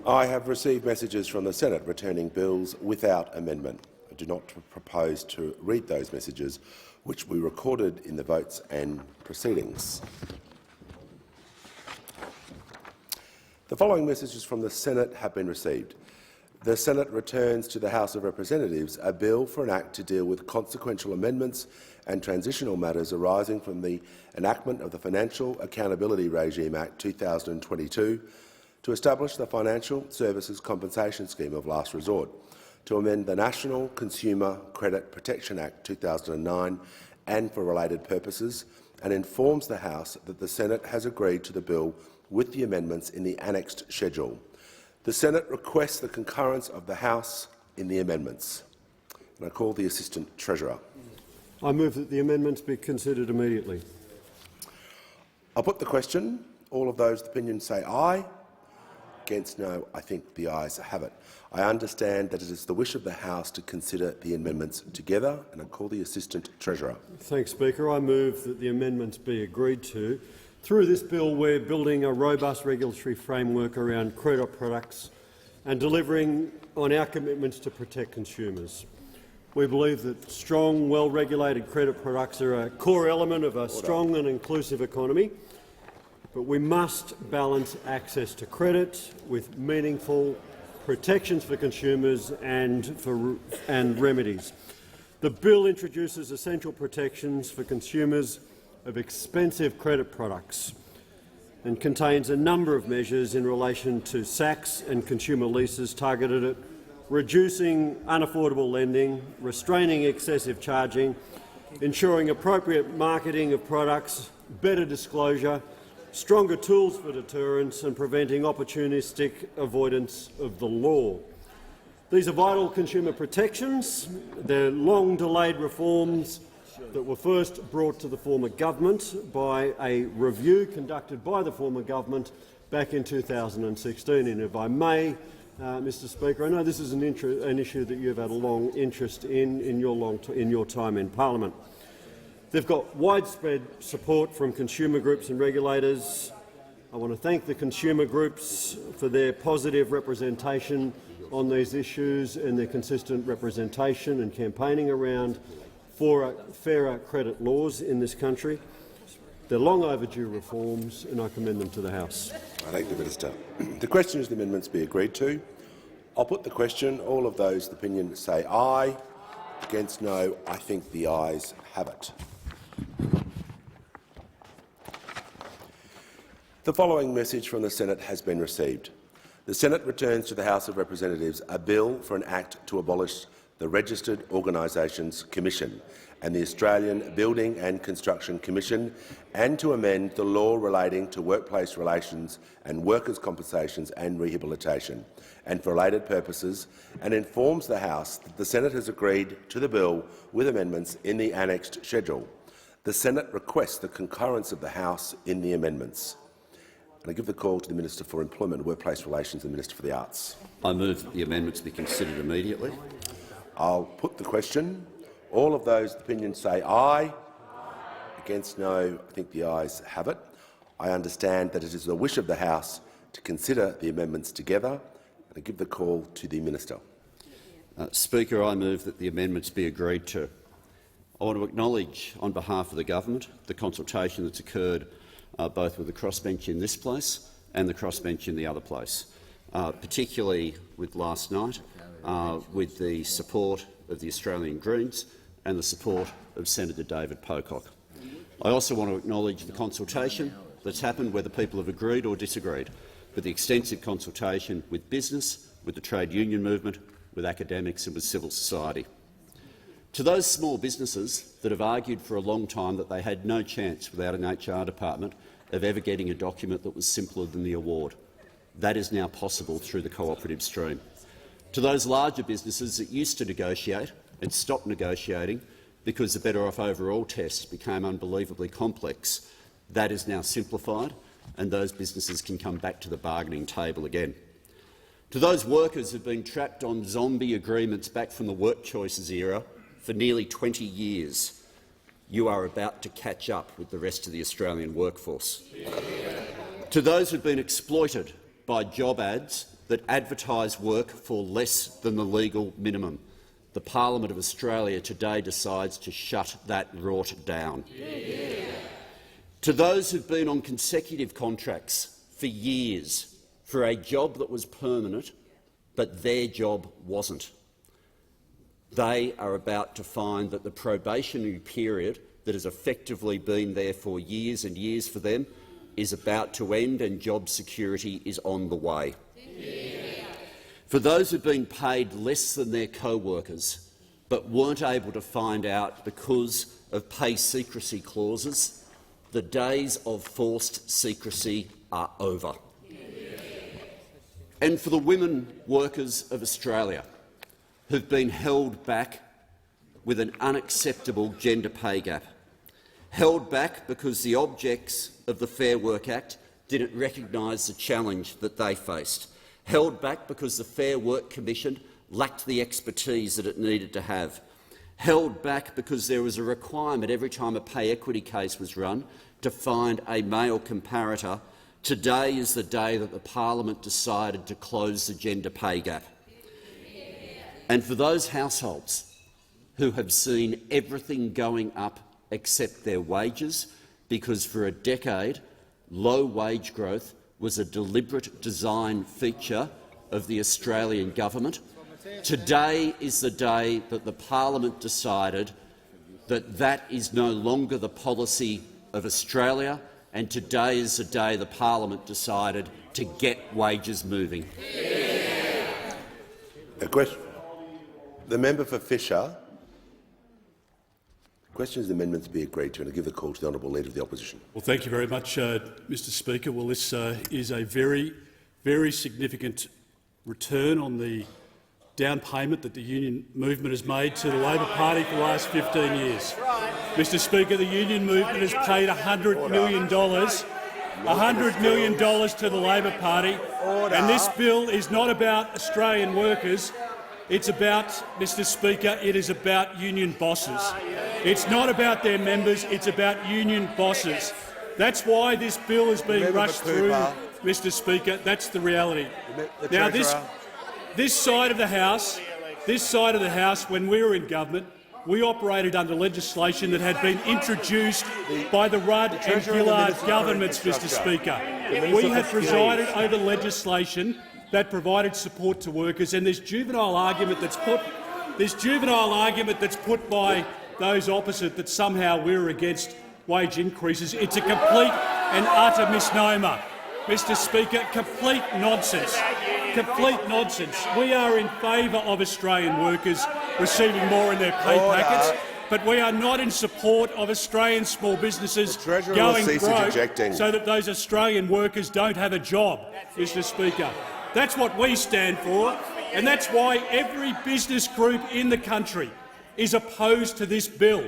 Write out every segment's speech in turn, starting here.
I have received messages from the Senate returning bills without amendment. I do not propose to read those messages, which we recorded in the votes and proceedings. The following messages from the Senate have been received. The Senate returns to the House of Representatives a bill for an act to deal with consequential amendments and transitional matters arising from the enactment of the Financial Accountability Regime Act 2022 to establish the Financial Services Compensation Scheme of Last Resort, to amend the National Consumer Credit Protection Act 2009 and for related purposes, and informs the House that the Senate has agreed to the bill with the amendments in the annexed schedule. The Senate requests the concurrence of the House in the amendments. And I call the Assistant Treasurer. I move that the amendments be considered immediately. I'll put the question. All of those with opinion say aye. Against no. I think the ayes have it. I understand that it is the wish of the House to consider the amendments together, and I call the Assistant Treasurer. Thanks, Speaker. I move that the amendments be agreed to. Through this bill, we're building a robust regulatory framework around credit products and delivering on our commitments to protect consumers. We believe that strong, well-regulated credit products are a core element of a strong and inclusive economy, but we must balance access to credit with meaningful protections for consumers and remedies. The bill introduces essential protections for consumers of expensive credit products and contains a number of measures in relation to SACs and consumer leases targeted at reducing unaffordable lending, restraining excessive charging, ensuring appropriate marketing of products, better disclosure, stronger tools for deterrence and preventing opportunistic avoidance of the law. These are vital consumer protections. They're long-delayed reforms that were first brought to the former government by a review conducted by the former government back in 2016. And if I may, Mr Speaker, I know this is an issue that you've had a long interest in your time in Parliament. They've got widespread support from consumer groups and regulators. I want to thank the consumer groups for their positive representation on these issues and their consistent representation and campaigning around for fairer credit laws in this country. They're long overdue reforms, and I commend them to the House. I thank the Minister. The question is the amendments be agreed to. I'll put the question. All of those with opinion say aye. Against no. I think the ayes have it. The following message from the Senate has been received. The Senate returns to the House of Representatives a bill for an act to abolish the Registered Organisations Commission and the Australian Building and Construction Commission, and to amend the law relating to workplace relations and workers' compensations and rehabilitation, and for related purposes, and informs the House that the Senate has agreed to the bill with amendments in the annexed schedule. The Senate requests the concurrence of the House in the amendments. And I give the call to the Minister for Employment and Workplace Relations and the Minister for the Arts. I move that the amendments be considered immediately. I'll put the question. All of those with opinion say aye. Against no. I think the ayes have it. I understand that it is the wish of the House to consider the amendments together. And I give the call to the Minister. Speaker, I move that the amendments be agreed to. I want to acknowledge, on behalf of the government, the consultation that's occurred both with the crossbench in this place and the crossbench in the other place, particularly with last night, with the support of the Australian Greens and the support of Senator David Pocock. I also want to acknowledge the consultation that's happened, whether people have agreed or disagreed, but the extensive consultation with business, with the trade union movement, with academics and with civil society. To those small businesses that have argued for a long time that they had no chance without an HR department of ever getting a document that was simpler than the award, that is now possible through the cooperative stream. To those larger businesses that used to negotiate and stopped negotiating because the Better Off Overall test became unbelievably complex, that is now simplified, and those businesses can come back to the bargaining table again. To those workers who have been trapped on zombie agreements back from the work choices era for nearly 20 years, you are about to catch up with the rest of the Australian workforce. To those who have been exploited by job ads that advertise work for less than the legal minimum. The Parliament of Australia today decides to shut that rort down. Yeah. To those who've been on consecutive contracts for years for a job that was permanent, but their job wasn't, they are about to find that the probationary period that has effectively been there for years and years for them is about to end, and job security is on the way. Yeah. For those who've been paid less than their co-workers but weren't able to find out because of pay secrecy clauses, the days of forced secrecy are over. Yeah. And for the women workers of Australia who've been held back with an unacceptable gender pay gap, held back because the objects of the Fair Work Act didn't recognise the challenge that they faced, held back because the Fair Work Commission lacked the expertise that it needed to have, held back because there was a requirement every time a pay equity case was run to find a male comparator. Today is the day that the Parliament decided to close the gender pay gap. And for those households who have seen everything going up except their wages, because for a decade low wage growth was a deliberate design feature of the Australian government, today is the day that the Parliament decided that that is no longer the policy of Australia, and today is the day the Parliament decided to get wages moving. A question. The member for Fisher. Questions and amendments be agreed to, and I give the call to the honourable Leader of the Opposition. Well, thank you very much, Mr Speaker. Well, this is a very, very significant return on the down payment that the union movement has made to the Labor Party for the last 15 years. Mr Speaker, the union movement has paid $100 million to the Labor Party, and this bill is not about Australian workers. It's about, Mr Speaker, it is about union bosses. It's not about their members, it's about union bosses. That's why this bill is being rushed through, Mr Speaker. That's the reality. Now, this side of the House, when we were in government, we operated under legislation that had been introduced by the Rudd and Gillard governments, Mr Speaker. We had presided over legislation that provided support to workers, and this juvenile argument that's put by those opposite that somehow we're against wage increases, it's a complete and utter misnomer. Mr Speaker, complete nonsense. Complete nonsense. We are in favour of Australian workers receiving more in their pay packets, but we are not in support of Australian small businesses going broke so that those Australian workers don't have a job, Mr Speaker. That's what we stand for, and that's why every business group in the country is opposed to this bill.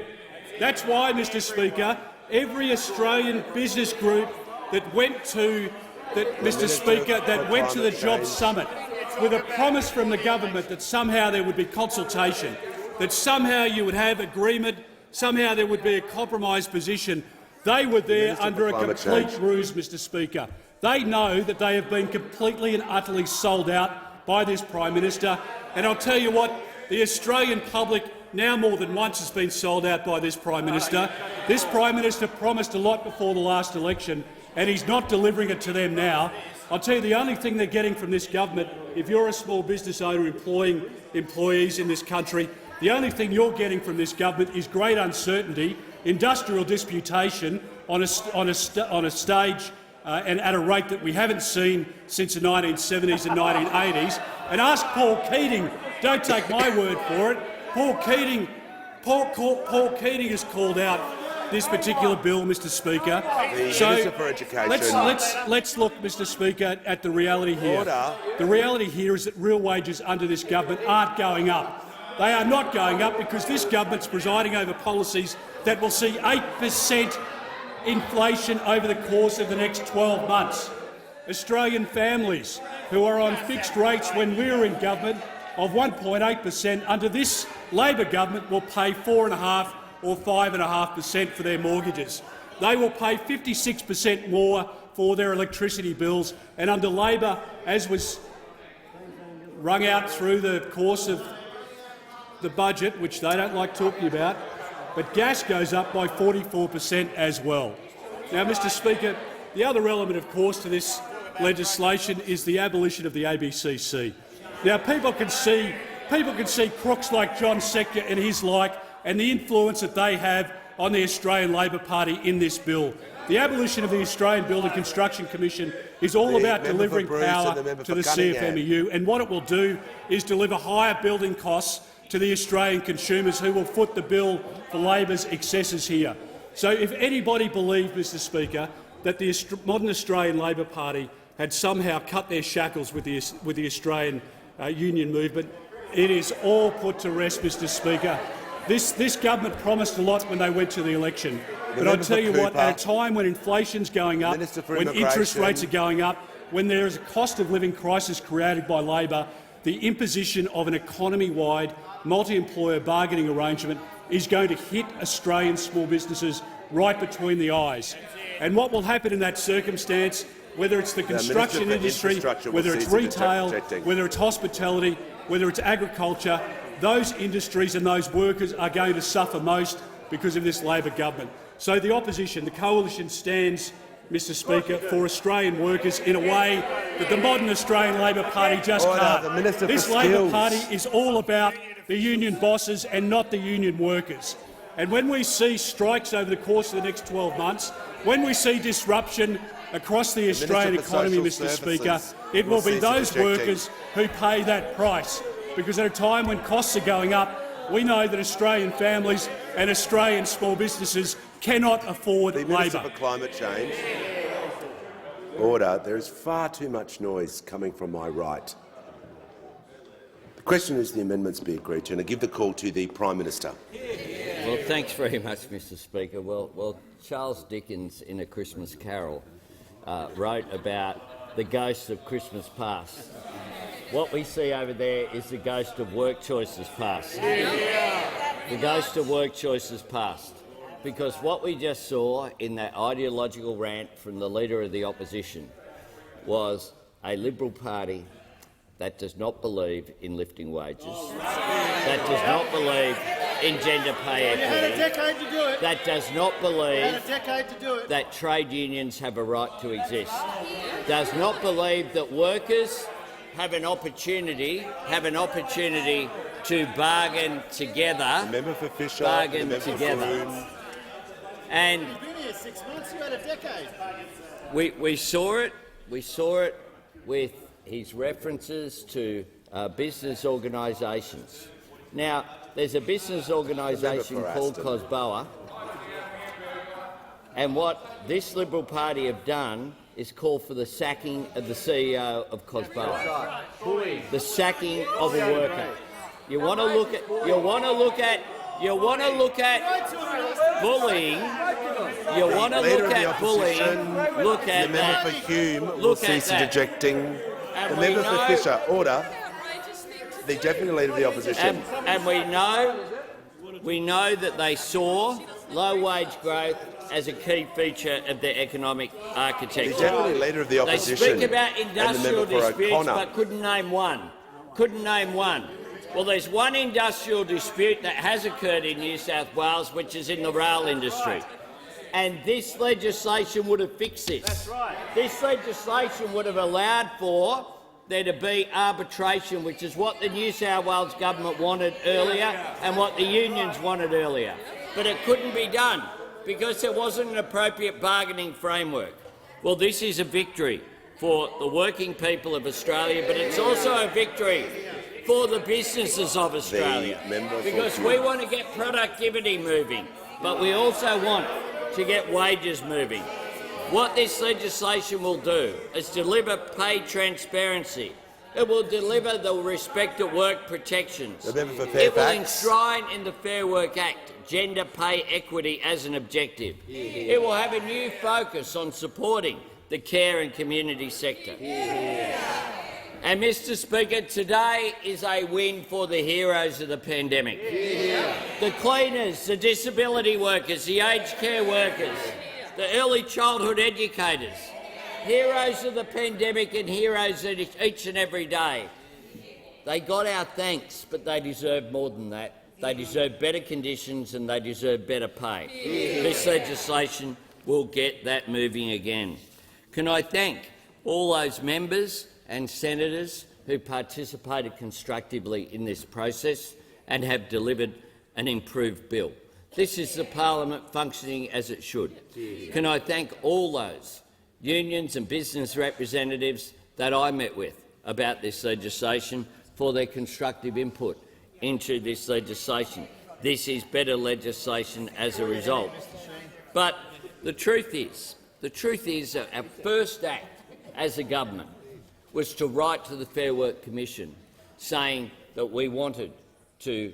That's why, Mr Speaker, every Australian business group that went to the Jobs Summit with a promise from the government that somehow there would be consultation, that somehow you would have agreement, somehow there would be a compromise position, they were there under a complete ruse, Mr Speaker. They know that they have been completely and utterly sold out by this Prime Minister, and I'll tell you what, the Australian public now more than once has been sold out by this Prime Minister. This Prime Minister promised a lot before the last election, and he's not delivering it to them now. I'll tell you the only thing they're getting from this government, if you're a small business owner employing employees in this country, the only thing you're getting from this government is great uncertainty, industrial disputation on a stage and at a rate that we haven't seen since the 1970s and 1980s. And ask Paul Keating, don't take my word for it, Paul Keating has called out this particular bill, Mr Speaker. Let's look, Mr Speaker, at the reality here. The reality here is that real wages under this government aren't going up. They are not going up because this government's presiding over policies that will see 8% inflation over the course of the next 12 months. Australian families who are on fixed rates when we were in government of 1.8% under this Labor government will pay 4.5% or 5.5% for their mortgages. They will pay 56% more for their electricity bills, and under Labor, as was wrung out through the course of the budget, which they don't like talking about, but gas goes up by 44% as well. Now, Mr Speaker, the other element, of course, to this legislation is the abolition of the ABCC. Now, people can see crooks like John Sector and his like and the influence that they have on the Australian Labor Party in this bill. The abolition of the Australian Building Construction Commission is all about delivering power to the CFMEU, and what it will do is deliver higher building costs to the Australian consumers who will foot the bill for Labor's excesses here. So if anybody believed, Mr Speaker, that the modern Australian Labor Party had somehow cut their shackles with the Australian union movement, it is all put to rest, Mr Speaker. This government promised a lot when they went to the election. But I tell you what, at a time when inflation's going up, when interest rates are going up, when there is a cost of living crisis created by Labor, the imposition of an economy-wide multi-employer bargaining arrangement is going to hit Australian small businesses right between the eyes. And what will happen in that circumstance, whether it's the construction industry, whether it's retail, whether it's hospitality, whether it's agriculture, those industries and those workers are going to suffer most because of this Labor government. So the opposition, the coalition, stands, Mr Speaker, for Australian workers in a way that the modern Australian Labor Party just can't. This Labor Party is all about the union bosses and not the union workers. And when we see strikes over the course of the next 12 months, when we see disruption across the Australian economy, Mr Speaker, it will be those workers who pay that price. Because at a time when costs are going up, we know that Australian families and Australian small businesses cannot afford Labour. Minister for Climate Change. Order. There is far too much noise coming from my right. The question is the amendments be agreed to, and I give the call to the Prime Minister. Well, thanks very much, Mr Speaker. Well, Charles Dickens in A Christmas Carol wrote about the ghost of Christmas past. What we see over there is the ghost of work choices past. The ghost of work choices past. Because what we just saw in that ideological rant from the Leader of the Opposition was a Liberal Party that does not believe in lifting wages, that does not believe in gender pay equity, that does not believe that trade unions have a right to exist, does not believe that workers have an opportunity to bargain together. Member for Fisher, bargain together. And we saw it with his references to business organisations. Now, there's a business organisation called COSBOA, and what this Liberal Party have done is call for the sacking of the CEO of COSBOA. The sacking of a worker. You want to look at bullying. You want to look at bullying. Look at the that. member for Hume will cease interjecting. The member for Fisher. Order. The Deputy Leader of the Opposition. And we know that they saw low wage growth as a key feature of their economic architecture. The Deputy Leader of the Opposition. They speak about industrial disputes but couldn't name one. Well, there's one industrial dispute that has occurred in New South Wales, which is in the rail industry. And this legislation would have fixed this. That's right. This legislation would have allowed for there to be arbitration, which is what the New South Wales government wanted earlier and what the unions wanted earlier. But it couldn't be done because there wasn't an appropriate bargaining framework. Well, this is a victory for the working people of Australia, but it's also a victory for the businesses of Australia, because we want to get productivity moving, but we also want to get wages moving. What this legislation will do is deliver pay transparency. It will deliver the respect at work protections. It will enshrine in the Fair Work Act gender pay equity as an objective. It will have a new focus on supporting the care and community sector. And, Mr Speaker, today is a win for the heroes of the pandemic. The cleaners, the disability workers, the aged care workers, the early childhood educators, heroes of the pandemic and heroes each and every day. They got our thanks, but they deserve more than that. They deserve better conditions and they deserve better pay. This legislation will get that moving again. Can I thank all those members and senators who participated constructively in this process and have delivered an improved bill. This is the parliament functioning as it should. Can I thank all those unions and business representatives that I met with about this legislation for their constructive input into this legislation. This is better legislation as a result. But the truth is that our first act as a government was to write to the Fair Work Commission saying that we wanted to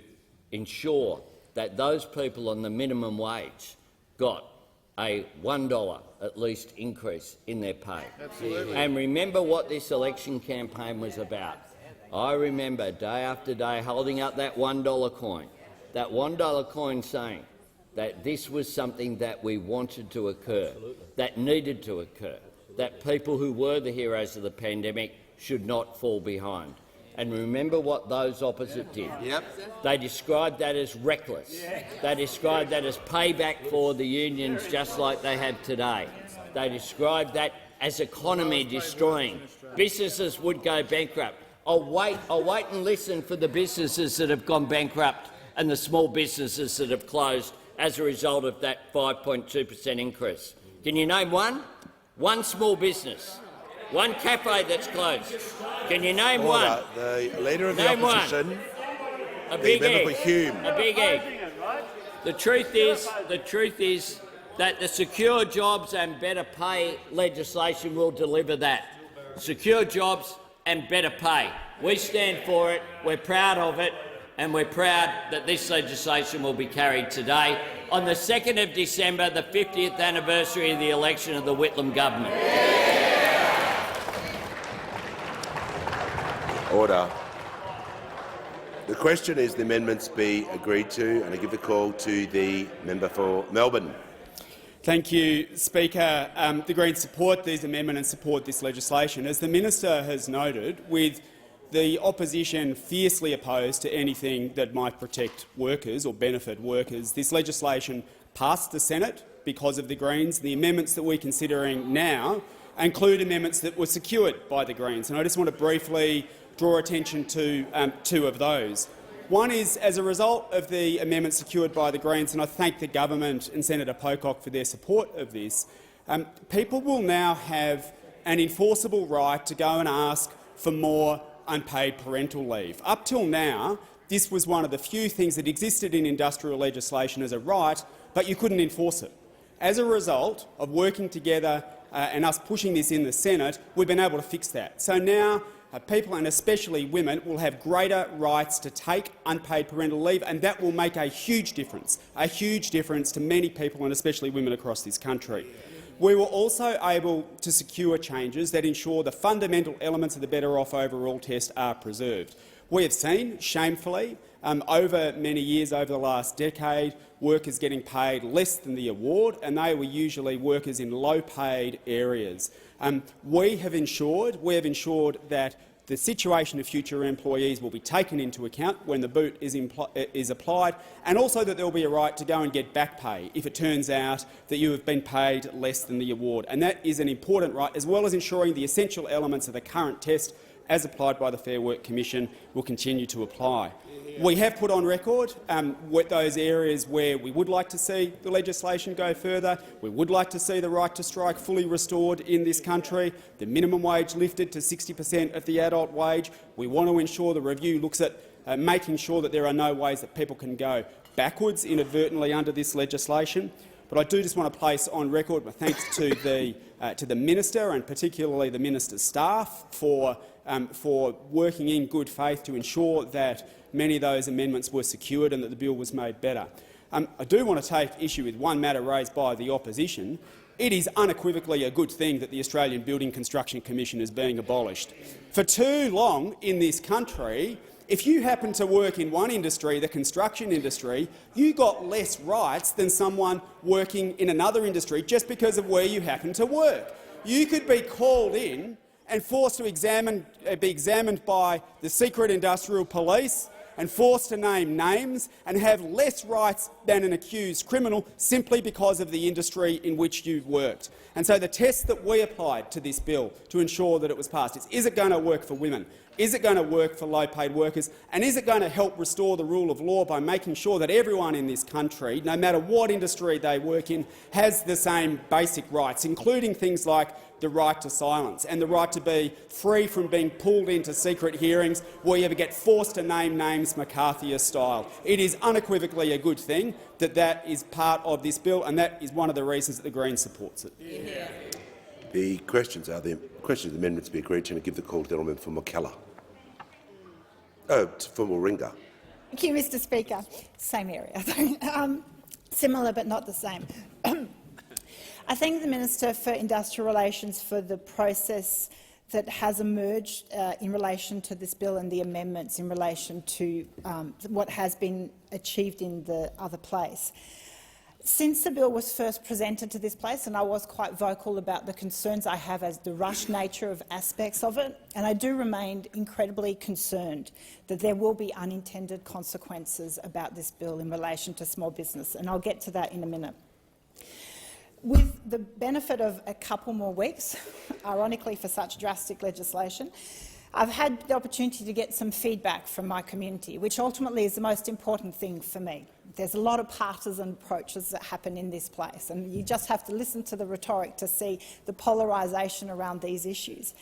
ensure that those people on the minimum wage got a $1 at least increase in their pay. Absolutely. And remember what this election campaign was about. I remember day after day holding up that $1 coin, saying that this was something that we wanted to occur, that needed to occur, that people who were the heroes of the pandemic should not fall behind. And remember what those opposite did. Yep. They described that as reckless. They described that as payback for the unions, just like they have today. They described that as economy destroying. Businesses would go bankrupt. I'll wait and listen for the businesses that have gone bankrupt and the small businesses that have closed as a result of that 5.2% increase. Can you name one? One small business. One cafe that's closed. Can you name one? The Leader of the Opposition, a big egg. Hume. A big egg. The truth is that the Secure Jobs and Better Pay legislation will deliver that. Secure jobs and better pay. We stand for it, we're proud of it, and we're proud that this legislation will be carried today on the 2nd of December, the 50th anniversary of the election of the Whitlam government. Order. The question is the amendments be agreed to, and I give the call to the member for Melbourne. Thank you, Speaker. The Greens support these amendments and support this legislation. As the minister has noted, with the opposition fiercely opposed to anything that might protect workers or benefit workers, this legislation passed the Senate because of the Greens. The amendments that we're considering now include amendments that were secured by the Greens, and I just want to briefly draw attention to two of those. One is, as a result of the amendments secured by the Greens, and I thank the government and Senator Pocock for their support of this, people will now have an enforceable right to go and ask for more unpaid parental leave. Up till now, this was one of the few things that existed in industrial legislation as a right, but you couldn't enforce it. As a result of working together and us pushing this in the Senate, we've been able to fix that. So now people, and especially women, will have greater rights to take unpaid parental leave, and that will make a huge difference to many people, and especially women across this country. We were also able to secure changes that ensure the fundamental elements of the Better Off Overall test are preserved. We have seen, shamefully, over many years, over the last decade, workers getting paid less than the award, and they were usually workers in low-paid areas. We have ensured that the situation of future employees will be taken into account when the boot is applied, and also that there will be a right to go and get back pay if it turns out that you have been paid less than the award. And that is an important right, as well as ensuring the essential elements of the current test, as applied by the Fair Work Commission, will continue to apply. We have put on record those areas where we would like to see the legislation go further. We would like to see the right to strike fully restored in this country, the minimum wage lifted to 60% of the adult wage. We want to ensure the review looks at making sure that there are no ways that people can go backwards inadvertently under this legislation. But I do just want to place on record my thanks to the minister, and particularly the minister's staff, for working in good faith to ensure that many of those amendments were secured and that the bill was made better. I do want to take issue with one matter raised by the opposition. It is unequivocally a good thing that the Australian Building Construction Commission is being abolished. For too long in this country, if you happen to work in one industry, the construction industry, you got less rights than someone working in another industry just because of where you happen to work. You could be called in and forced to be examined by the secret industrial police and forced to name names and have less rights than an accused criminal simply because of the industry in which you've worked. And so the test that we applied to this bill to ensure that it was passed is it going to work for women? Is it going to work for low-paid workers? And is it going to help restore the rule of law by making sure that everyone in this country, no matter what industry they work in, has the same basic rights, including things like the right to silence and the right to be free from being pulled into secret hearings where you ever get forced to name names McCarthyist style? It is unequivocally a good thing that that is part of this bill, and that is one of the reasons that the Greens supports it. Yeah. The questions are the amendments be agreed to, and I give the call to the gentleman from McKellar. For Warringah. Thank you, Mr Speaker. Same area. Similar but not the same. I thank the Minister for Industrial Relations for the process that has emerged in relation to this bill and the amendments in relation to what has been achieved in the other place. Since the bill was first presented to this place, and I was quite vocal about the concerns I have as the rush nature of aspects of it, and I do remain incredibly concerned that there will be unintended consequences about this bill in relation to small business, and I'll get to that in a minute. With the benefit of a couple more weeks, ironically for such drastic legislation, I've had the opportunity to get some feedback from my community, which ultimately is the most important thing for me. There's a lot of partisan approaches that happen in this place, and you just have to listen to the rhetoric to see the polarisation around these issues.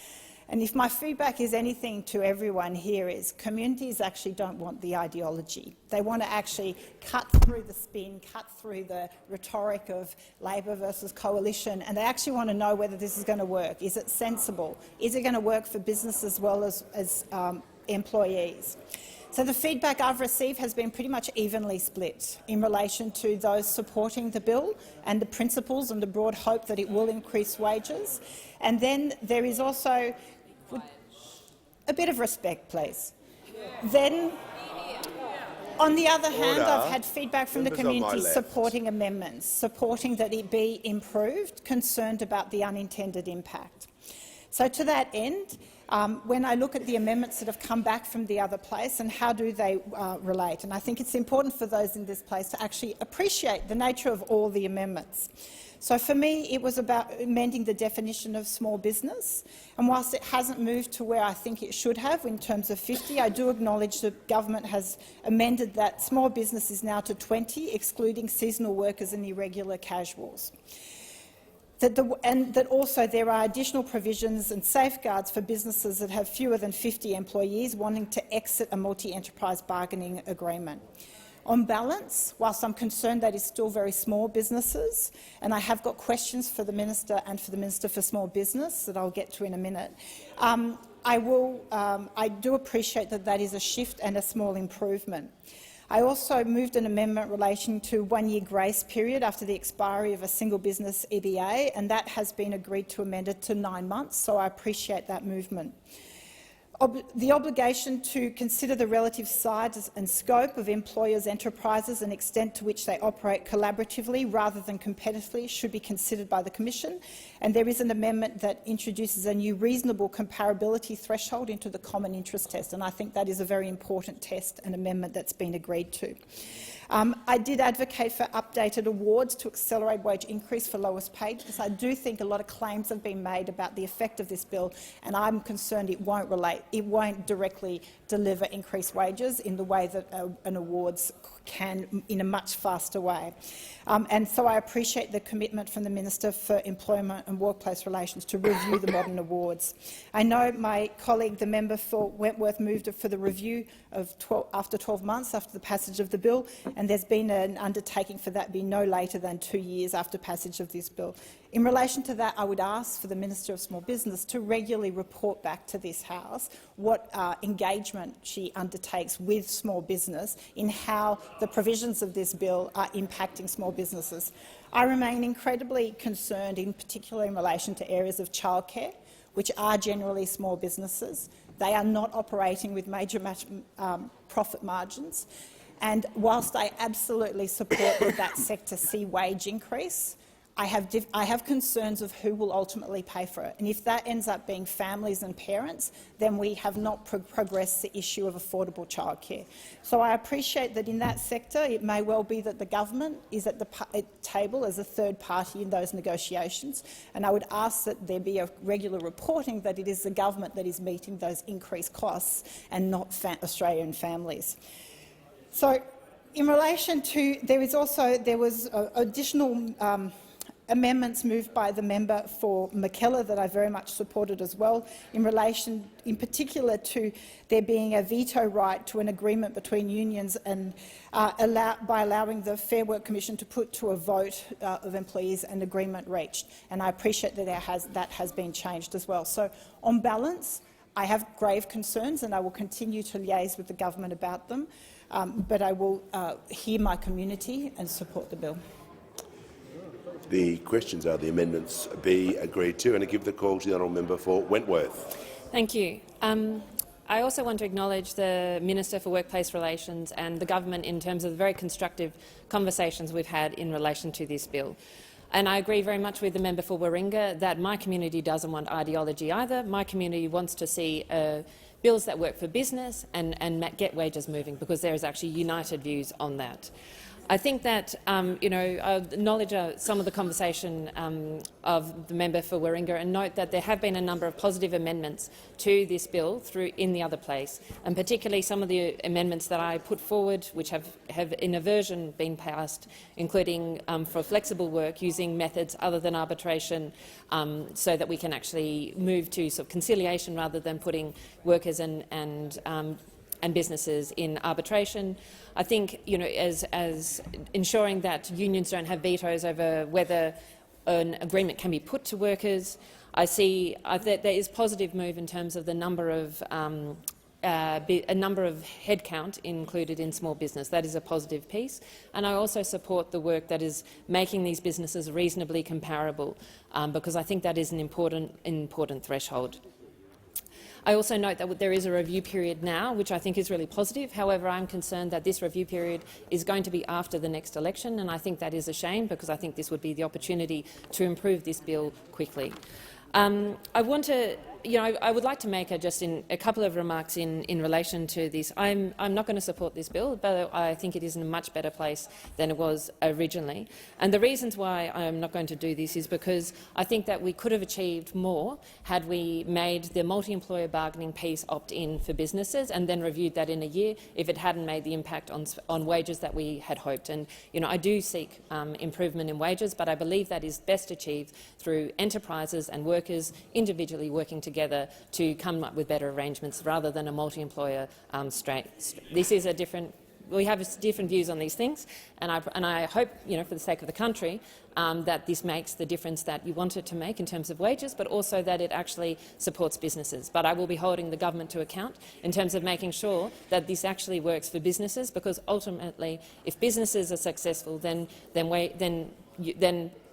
And if my feedback is anything to everyone here, is communities actually don't want the ideology. They want to actually cut through the spin, cut through the rhetoric of Labor versus coalition, and they actually want to know whether this is going to work. Is it sensible? Is it going to work for business as well as employees? So the feedback I've received has been pretty much evenly split in relation to those supporting the bill and the principles and the broad hope that it will increase wages. And then there is also a bit of respect, please. Then, on the other hand, I've had feedback from the community supporting amendments, supporting that it be improved, concerned about the unintended impact. So to that end, when I look at the amendments that have come back from the other place and how do they relate, and I think it's important for those in this place to actually appreciate the nature of all the amendments. So for me, it was about amending the definition of small business, and whilst it hasn't moved to where I think it should have in terms of 50, I do acknowledge that government has amended that small business is now to 20, excluding seasonal workers and irregular casuals. And that also there are additional provisions and safeguards for businesses that have fewer than 50 employees wanting to exit a multi-enterprise bargaining agreement. On balance, whilst I'm concerned that is still very small businesses, and I have got questions for the Minister and for the Minister for Small Business that I'll get to in a minute, I do appreciate that that is a shift and a small improvement. I also moved an amendment relating to 1-year grace period after the expiry of a single business EBA, and that has been agreed to amended to 9 months, so I appreciate that movement. The obligation to consider the relative size and scope of employers' enterprises and extent to which they operate collaboratively rather than competitively should be considered by the Commission, and there is an amendment that introduces a new reasonable comparability threshold into the common interest test, and I think that is a very important test and amendment that's been agreed to. I did advocate for updated awards to accelerate wage increase for lowest paid, because I do think a lot of claims have been made about the effect of this bill, and I'm concerned it won't directly deliver increased wages in the way that an awards can in a much faster way. And so I appreciate the commitment from the Minister for Employment and Workplace Relations to review the modern awards. I know my colleague, the member for Wentworth, moved for the review of after 12 months after the passage of the bill, and there's been an undertaking for that be no later than 2 years after passage of this bill. In relation to that, I would ask for the Minister of Small Business to regularly report back to this House what engagement she undertakes with small business in how the provisions of this bill are impacting small businesses. I remain incredibly concerned, in particular in relation to areas of childcare, which are generally small businesses. They are not operating with major profit margins. And whilst I absolutely support that sector see wage increase, I have concerns of who will ultimately pay for it, and if that ends up being families and parents, then we have not progressed the issue of affordable childcare. So I appreciate that in that sector it may well be that the government is at the table as a third party in those negotiations, and I would ask that there be a regular reporting that it is the government that is meeting those increased costs and not Australian families. So, in relation to, there was additional amendments moved by the member for McKellar that I very much supported as well, in relation in particular to there being a veto right to an agreement between unions and by allowing the Fair Work Commission to put to a vote of employees an agreement reached. And I appreciate that that has been changed as well. So on balance, I have grave concerns and I will continue to liaise with the government about them, but I will hear my community and support the bill. The questions are the amendments be agreed to, and I give the call to the honourable member for Wentworth. Thank you. I also want to acknowledge the Minister for Workplace Relations and the government in terms of the very constructive conversations we've had in relation to this bill. And I agree very much with the member for Warringah that my community doesn't want ideology either. My community wants to see bills that work for business and get wages moving, because there is actually united views on that. I think that I acknowledge some of the conversation of the member for Warringah and note that there have been a number of positive amendments to this bill in the other place, and particularly some of the amendments that I put forward, which have in a version been passed, including for flexible work using methods other than arbitration, so that we can actually move to sort of conciliation rather than putting workers and businesses in arbitration. I think, as ensuring that unions don't have vetoes over whether an agreement can be put to workers. I see that there is positive move in terms of the number of headcount included in small business. That is a positive piece, and I also support the work that is making these businesses reasonably comparable, because I think that is an important threshold. I also note that there is a review period now, which I think is really positive. However, I'm concerned that this review period is going to be after the next election, and I think that is a shame, because I think this would be the opportunity to improve this bill quickly. I would like to make a couple of remarks in relation to this. I'm not going to support this bill, but I think it is in a much better place than it was originally. And the reasons why I'm not going to do this is because I think that we could have achieved more had we made the multi-employer bargaining piece opt-in for businesses and then reviewed that in a year if it hadn't made the impact on wages that we had hoped. And I do seek improvement in wages, but I believe that is best achieved through enterprises and workers individually working together to come up with better arrangements rather than a multi-employer This is a different. We have different views on these things, and I hope, for the sake of the country, that this makes the difference that you want it to make in terms of wages, but also that it actually supports businesses. But I will be holding the government to account in terms of making sure that this actually works for businesses, because ultimately, if businesses are successful, then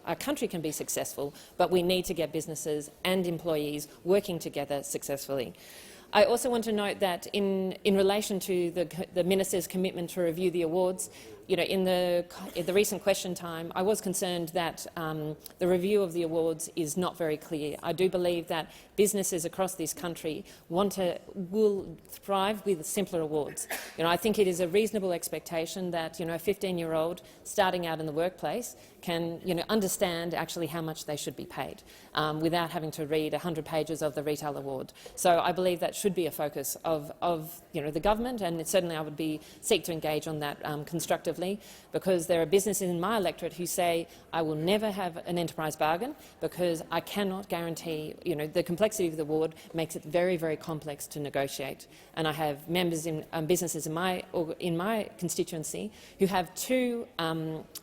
our country can be successful, but we need to get businesses and employees working together successfully. I also want to note that in relation to the Minister's commitment to review the awards, in the recent question time, I was concerned that the review of the awards is not very clear. I do believe that businesses across this country will thrive with simpler awards. I think it is a reasonable expectation that a 15-year-old starting out in the workplace can understand actually how much they should be paid without having to read 100 pages of the retail award. So I believe that should be a focus of the government, and certainly I would seek to engage on that constructively, because there are businesses in my electorate who say I will never have an enterprise bargain because I cannot guarantee. The complexity of the award makes it very, very complex to negotiate. And I have members in businesses in my constituency who have two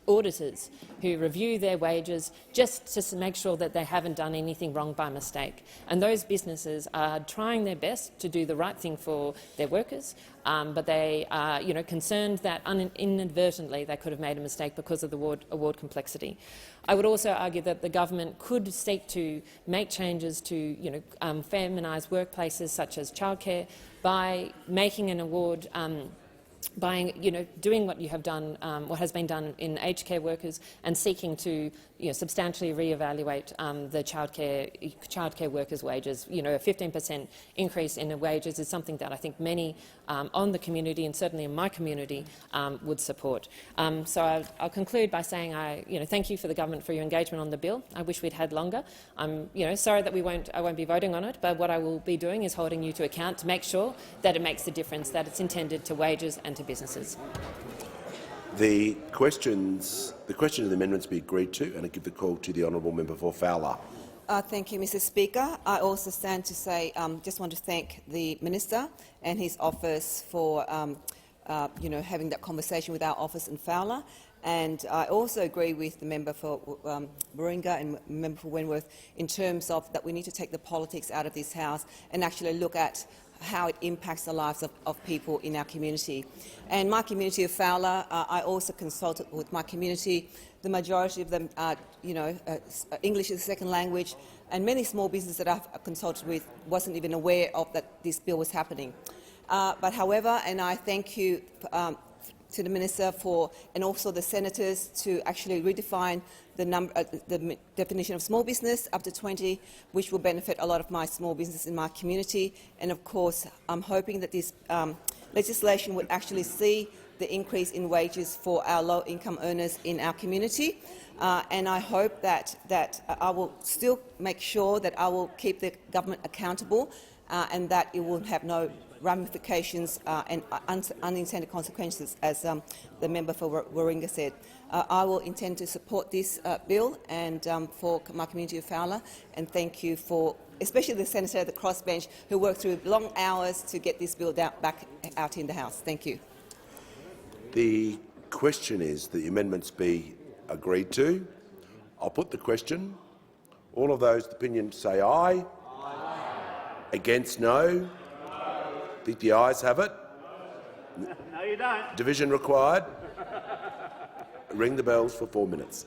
auditors who review their wages just to make sure that they haven't done anything wrong by mistake. And those businesses are trying their best to do the right thing for their workers, but they are concerned that inadvertently they could have made a mistake because of the award complexity. I would also argue that the government could seek to make changes to feminise workplaces such as childcare by making an award doing what you have done, what has been done in aged care workers, and seeking to substantially re-evaluate the childcare workers' wages. A 15% increase in the wages is something that I think many on the community, and certainly in my community, would support. So I'll conclude by saying thank you for the government for your engagement on the bill. I wish we'd had longer. I'm sorry that I won't be voting on it, but what I will be doing is holding you to account to make sure that it makes a difference, that it's intended to wages and to businesses. The question and the amendments be agreed to, and I give the call to the honourable member for Fowler. Thank you, Mr. Speaker. I also stand to say, just want to thank the Minister and his office for having that conversation with our office in Fowler. And I also agree with the member for Warringah and member for Wentworth in terms of that we need to take the politics out of this House and actually look at how it impacts the lives of people in our community. And my community of Fowler, I also consulted with my community. The majority of them are, English is a second language, and many small businesses that I've consulted with wasn't even aware of that this bill was happening. But however, and I thank you to the Minister and also the senators to actually redefine the definition of small business up to 20, which will benefit a lot of my small business in my community. And of course, I'm hoping that this legislation would actually see the increase in wages for our low-income earners in our community. And I hope that I will still make sure that I will keep the government accountable and that it will have no ramifications and unintended consequences, as the member for Warringah said. I will intend to support this bill and for my community of Fowler, and thank you for especially the senator at the crossbench who worked through long hours to get this bill back out in the House. Thank you. The question is that the amendments be agreed to. I'll put the question. All of those opinions say aye. Aye. Against no. I think the ayes have it. No, you don't. Division required. Ring the bells for 4 minutes.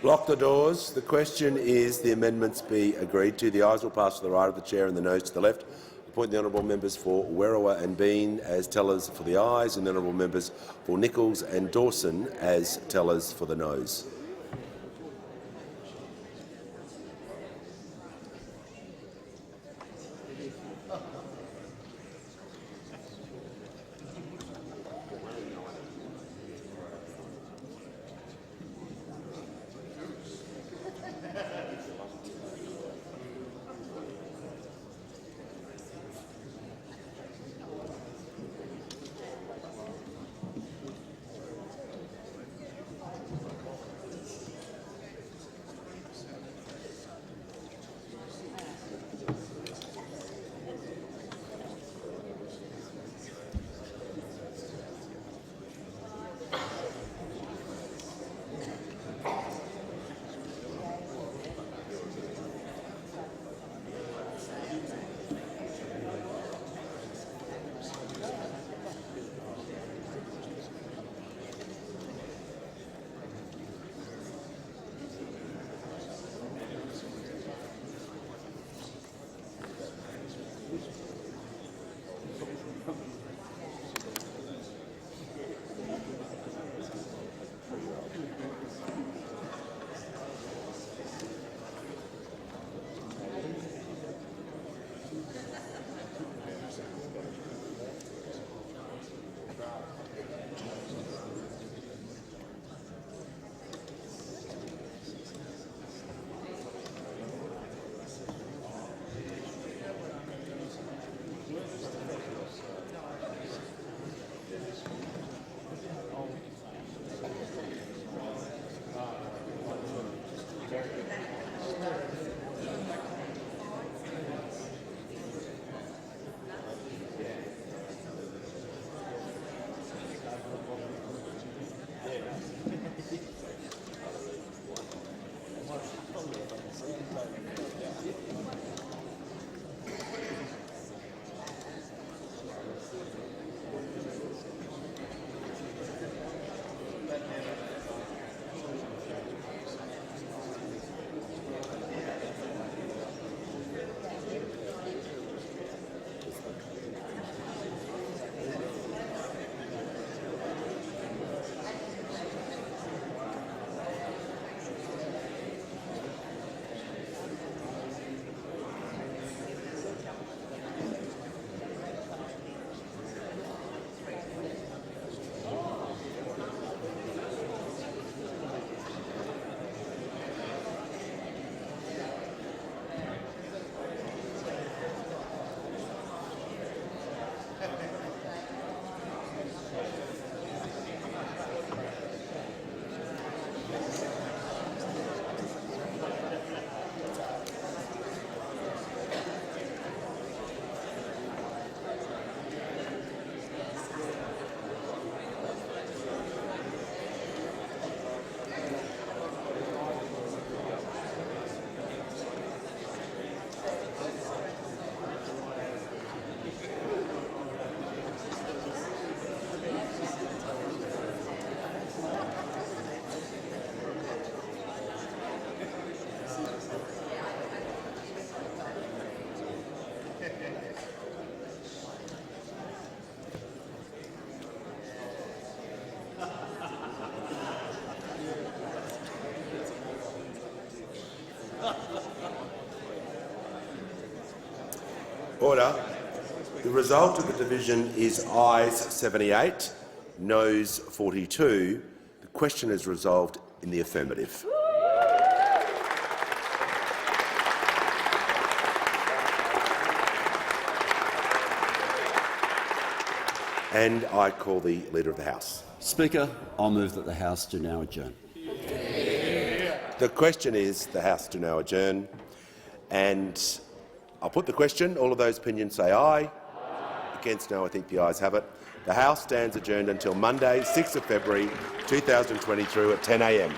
Lock the doors. The question is the amendments be agreed to. The ayes will pass to the right of the chair and the noes to the left. Appoint the honourable members for Werriwa and Bean as tellers for the ayes and the honourable members for Nichols and Dawson as tellers for the noes. Order. The result of the division is ayes 78, noes 42. The question is resolved in the affirmative. And I call the Leader of the House. Speaker, I'll move that the House do now adjourn. The question is the House do now adjourn. And I'll put the question. All of those opinions say aye. Against no, I think the ayes have it. The House stands adjourned until Monday, 6th of February 2023 at 10 a.m.